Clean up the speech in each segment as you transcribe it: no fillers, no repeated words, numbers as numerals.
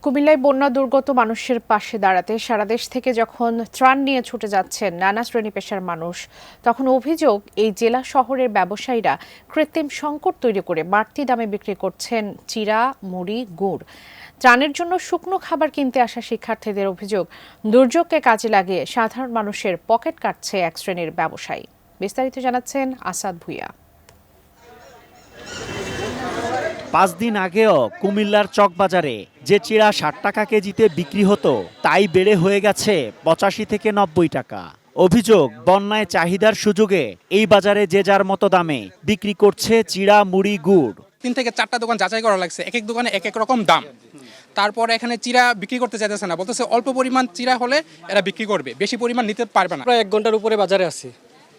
কুমিল্লায় বন্যা দুর্গত মানুষের পাশে দাঁড়াতে সারা দেশ থেকে যখন ত্রাণ নিয়ে ছুটে যাচ্ছেন নানা শ্রেণী পেশার মানুষ, তখন অভিযোগ এই জেলা শহরের ব্যবসায়ীরা কৃত্রিম সংকট তৈরি করে বাড়তি দামে বিক্রি করছেন চিড়া, মুড়ি, গুড়। ত্রাণের জন্য শুকনো খাবার কিনতে আসা শিক্ষার্থীদের অভিযোগ, দুর্যোগকে কাজে লাগিয়ে সাধারণ মানুষের পকেট কাটছে এক শ্রেণীর ব্যবসায়ী। বিস্তারিত জানাচ্ছেন আসাদ ভুঁইয়া। 5 দিন আগেও কুমিল্লার চকবাজারে যে চিড়া 60 টাকা কেজিতে বিক্রি হতো তাই বেড়ে হয়ে গেছে 85 থেকে 90 টাকা। অভিযোগ, বন্যায় চাহিদার সুযোগে এই বাজারে যে যার মতো দামে বিক্রি করছে চিড়া, মুড়ি, গুড়। 3 থেকে 4টা দোকান যাচাই করা লাগছে, এক এক দোকানে এক এক রকম দাম। তারপর এখানে চিড়া বিক্রি করতে চাইতেছে না, বলতেছে অল্প পরিমাণ চিড়া হলে এরা বিক্রি করবে, বেশি পরিমাণ নিতে পারবে না। প্রায় 1 ঘন্টার উপরে বাজারে আছি,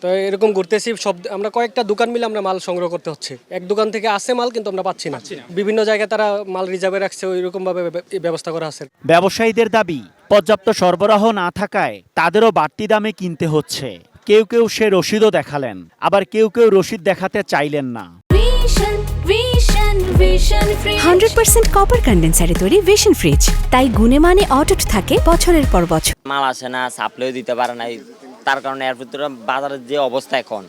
তো এরকম ঘুরতেছি, সব আমরা কয়েকটা দোকান মিলে আমরা মাল সংগ্রহ করতে হচ্ছে। এক দোকান থেকে আসে মাল, কিন্তু আমরা পাচ্ছি না। বিভিন্ন জায়গায় তারা মাল রিজার্ভে রাখছে, ওইরকম ভাবে ব্যবস্থা করা আছে। ব্যবসায়ীদের দাবি, পর্যাপ্ত সরবরাহ না থাকায় তাদেরও বাড়তি দামে কিনতে হচ্ছে। কেউ কেউ সে রসিদও দেখালেন, আবার কেউ কেউ রসিদ দেখাতে চাইলেন না। 100% কপার কন্ডেন্সারে তৈরি ভিশন ফ্রিজ, তাই গুণে মানে অটুট থাকে বছরের পর বছর। মাল আসে না, সাপ্লাই দিতে পারে না, তার কারণে এর ভিতরে বাজারের যে অবস্থা এখন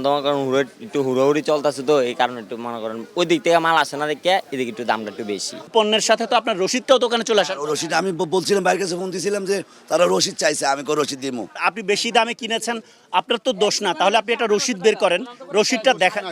তো মনে করেন একটু হুড়োহুড়ি চলতেছে, তো এই কারণে একটু মনে করেন ওই দিক থেকে মাল আসে না দেখে এদিকে একটু দামটা একটু বেশি। পণ্যের সাথে তো আপনার রসিদটাও দোকানে চলে আসে। রসিদ আমি বলছিলাম, বাইরের কাছে ফোন দিয়েছিলাম যে তারা রসিদ চাইছে, আমি রসিদ দিব। আপনি বেশি দামে কিনেছেন, আপনার তো দোষ না, তাহলে আপনি একটা রসিদ বের করেন, রসিদটা দেখান।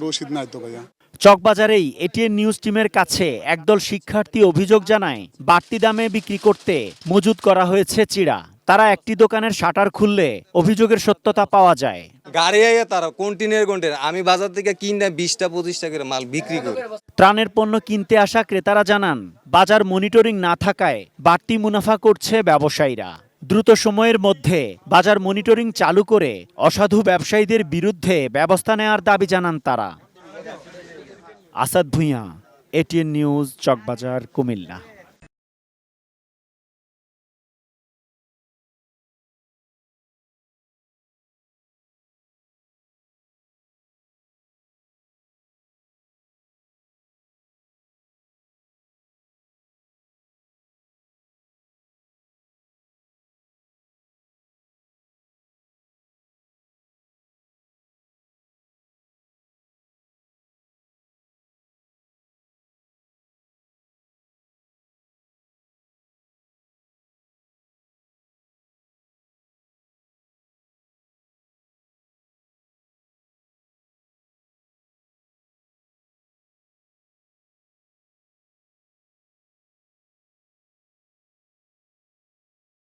রসিদ নাই তো ভাইয়া। চকবাজারেই এটিএন নিউজ টিমের কাছে একদল শিক্ষার্থী অভিযোগ জানায়, বাড়তি দামে বিক্রি করতে মজুত করা হয়েছে চিড়া। তারা একটি দোকানের শাটার খুললে অভিযোগের সত্যতা পাওয়া যায়। গাড়ি আইয়া তারা কন্টিনিউর আমি বাজার থেকে কিনে 20-25 টাকার মাল বিক্রি করি। ত্রাণের পণ্য কিনতে আসা ক্রেতারা জানান, বাজার মনিটরিং না থাকায় বাড়তি মুনাফা করছে ব্যবসায়ীরা। দ্রুত সময়ের মধ্যে বাজার মনিটরিং চালু করে অসাধু ব্যবসায়ীদের বিরুদ্ধে ব্যবস্থা নেওয়ার দাবি জানান তারা। Asad Bhuiyan, ATN news, Chawkbazar, Comilla.